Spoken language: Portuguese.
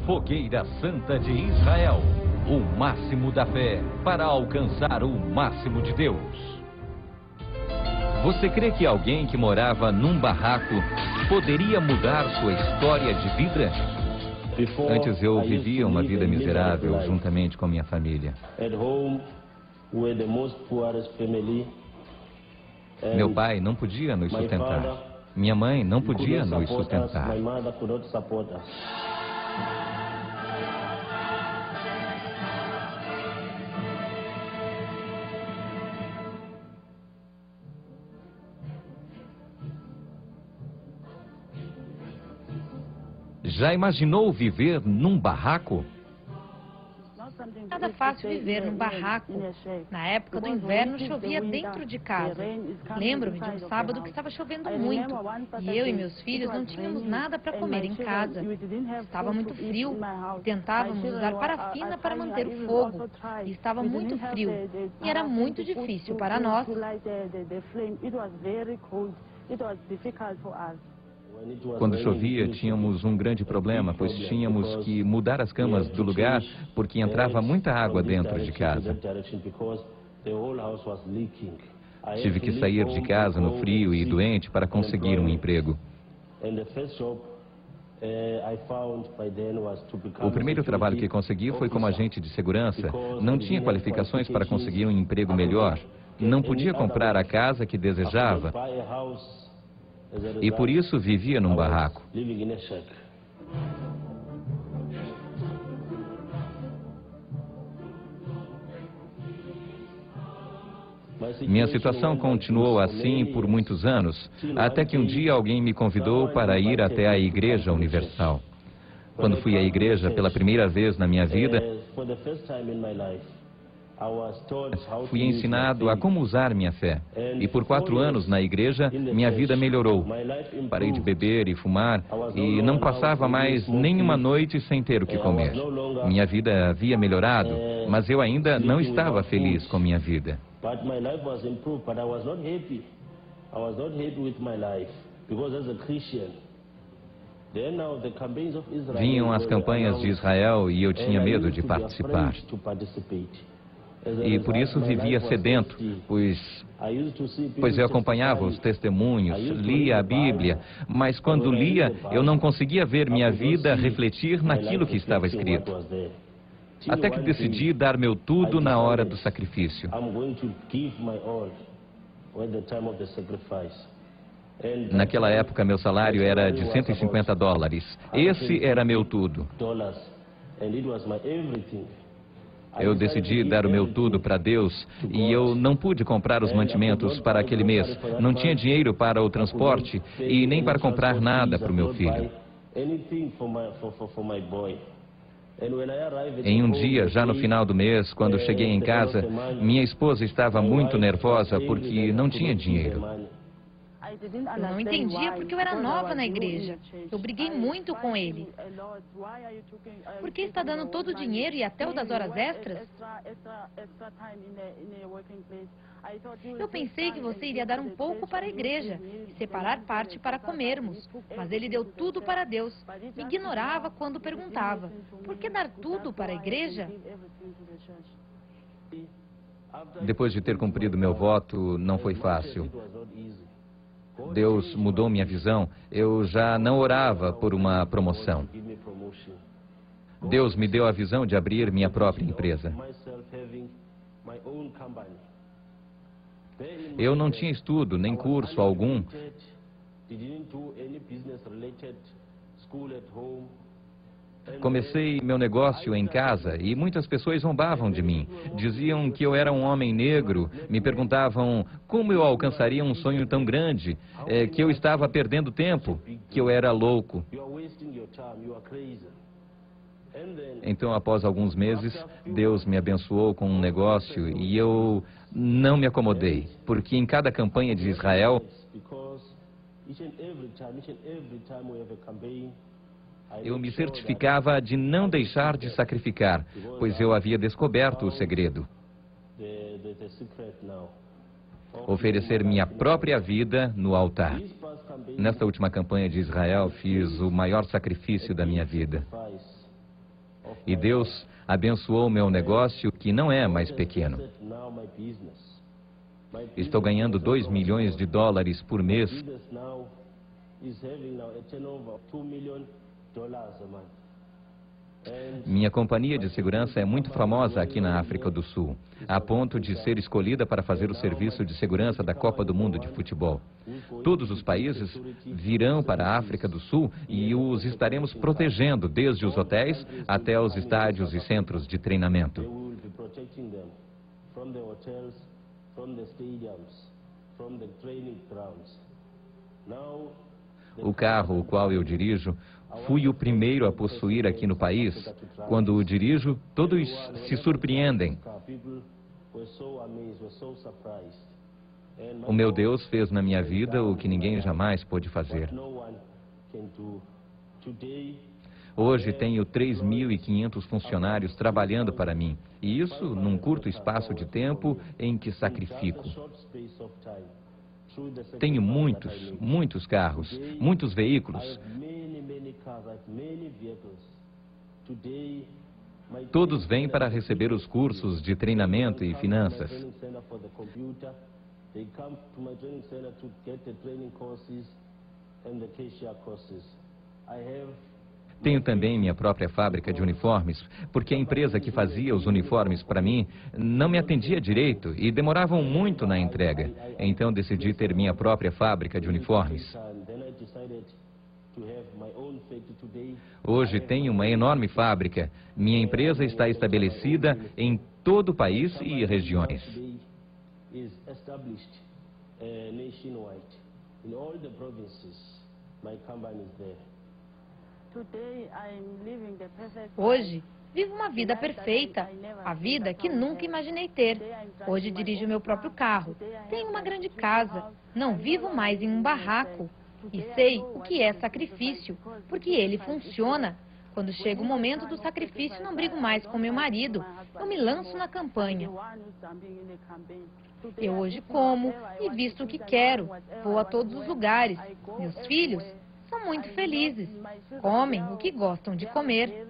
Fogueira Santa de Israel, o máximo da fé para alcançar o máximo de Deus. Você crê que alguém que morava num barraco poderia mudar sua história de vida? Antes eu vivia uma vida miserável juntamente com minha família. Meu pai não podia nos sustentar. Minha mãe não podia nos sustentar. Já imaginou viver num barraco? Nada fácil viver num barraco. Na época do inverno chovia dentro de casa. Lembro-me de um sábado que estava chovendo muito. E eu e meus filhos não tínhamos nada para comer em casa. Estava muito frio. Tentávamos usar parafina para manter o fogo. E estava muito frio. E era muito difícil para nós. Quando chovia, tínhamos um grande problema, pois tínhamos que mudar as camas do lugar porque entrava muita água dentro de casa. Tive que sair de casa no frio e doente para conseguir um emprego. O primeiro trabalho que consegui foi como agente de segurança. Não tinha qualificações para conseguir um emprego melhor. Não podia comprar a casa que desejava. E por isso vivia num barraco. Minha situação continuou assim por muitos anos, até que um dia alguém me convidou para ir até a Igreja Universal. Quando fui à igreja pela primeira vez na minha vida, fui ensinado a como usar minha fé. E por 4 anos na igreja, minha vida melhorou. Parei de beber e fumar e não passava mais nenhuma noite sem ter o que comer. Minha vida havia melhorado, mas eu ainda não estava feliz com minha vida. Vinham as campanhas de Israel e eu tinha medo de participar. E por isso vivia sedento, pois eu acompanhava os testemunhos, lia a Bíblia, mas quando lia, eu não conseguia ver minha vida refletir naquilo que estava escrito. Até que decidi dar meu tudo na hora do sacrifício. Naquela época, meu salário era de $150. Esse era meu tudo. Eu decidi dar o meu tudo para Deus e eu não pude comprar os mantimentos para aquele mês. Não tinha dinheiro para o transporte e nem para comprar nada para o meu filho. Em um dia, já no final do mês, quando cheguei em casa, minha esposa estava muito nervosa porque não tinha dinheiro. Eu não entendia porque eu era nova na igreja. Eu briguei muito com ele. Por que está dando todo o dinheiro e até o das horas extras? Eu pensei que você iria dar um pouco para a igreja e separar parte para comermos. Mas ele deu tudo para Deus. Me ignorava quando perguntava: por que dar tudo para a igreja? Depois de ter cumprido meu voto, não foi fácil. Deus mudou minha visão. Eu já não orava por uma promoção. Deus me deu a visão de abrir minha própria empresa. Eu não tinha estudo, nem curso algum. Comecei meu negócio em casa e muitas pessoas zombavam de mim. Diziam que eu era um homem negro, me perguntavam como eu alcançaria um sonho tão grande, que eu estava perdendo tempo, que eu era louco. Então, após alguns meses, Deus me abençoou com um negócio e eu não me acomodei, porque em cada campanha de Israel, eu me certificava de não deixar de sacrificar, pois eu havia descoberto o segredo. Oferecer minha própria vida no altar. Nesta última campanha de Israel, fiz o maior sacrifício da minha vida. E Deus abençoou meu negócio, que não é mais pequeno. Estou ganhando $2 milhões por mês. Minha companhia de segurança é muito famosa aqui na África do Sul, a ponto de ser escolhida para fazer o serviço de segurança da Copa do Mundo de Futebol. Todos os países virão para a África do Sul e os estaremos protegendo, desde os hotéis até os estádios e centros de treinamento. O carro o qual eu dirijo, fui o primeiro a possuir aqui no país. Quando o dirijo, todos se surpreendem. O meu Deus fez na minha vida o que ninguém jamais pôde fazer. Hoje tenho 3.500 funcionários trabalhando para mim, e isso num curto espaço de tempo em que sacrifico. Tenho muitos carros, muitos veículos. Todos vêm para receber os cursos de treinamento e finanças. Tenho também minha própria fábrica de uniformes, porque a empresa que fazia os uniformes para mim não me atendia direito e demoravam muito na entrega. Então decidi ter minha própria fábrica de uniformes. Hoje tenho uma enorme fábrica. Minha empresa está estabelecida em todo o país e regiões. Hoje, vivo uma vida perfeita, a vida que nunca imaginei ter. Hoje dirijo meu próprio carro, tenho uma grande casa, não vivo mais em um barraco. E sei o que é sacrifício, porque ele funciona. Quando chega o momento do sacrifício, não brigo mais com meu marido, eu me lanço na campanha. Eu hoje como e visto o que quero, vou a todos os lugares. Meus filhos são muito felizes, comem o que gostam de comer.